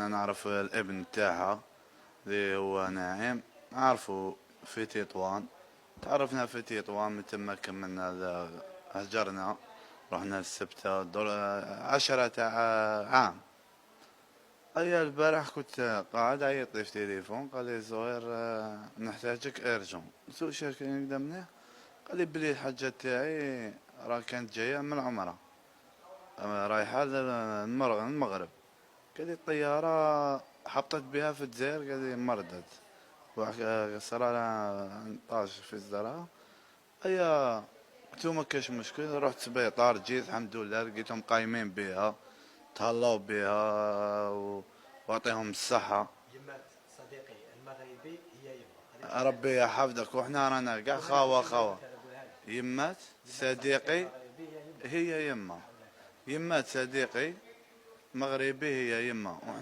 انا نعرف الابن تاعها اللي هو ناعم، نعرفه في تطوان. تعرفنا في تطوان من تما كملنا هجرنا، رحنا السبتة دور 10 عام. اي البارح كنت قاعد عيط لي في تليفون، قال لي زهير نحتاجك ارجون. سوء شكل قدامنا، قال لي بلي الحاجة تاعي راه كانت جاية من العمرة، رايحة للمغرب. قال لي الطيارة حطت بها في الجزائر، قال لي مرضت، صار لها طاش في الزرع. ايا قلت له ما كاش مشكل، رحت سبيطار، جيت الحمد لله لقيتهم قايمين بها، تهلاو بها واعطيهم الصحة. يمات صديقي المغربي هي يما، هذه ربي يحفظك، واحنا رانا كاع خاوة خاوة. يمات صديقي صديقي المغربي هي يما. هي يما، يمات صديقي مغربي هي يما، واحنا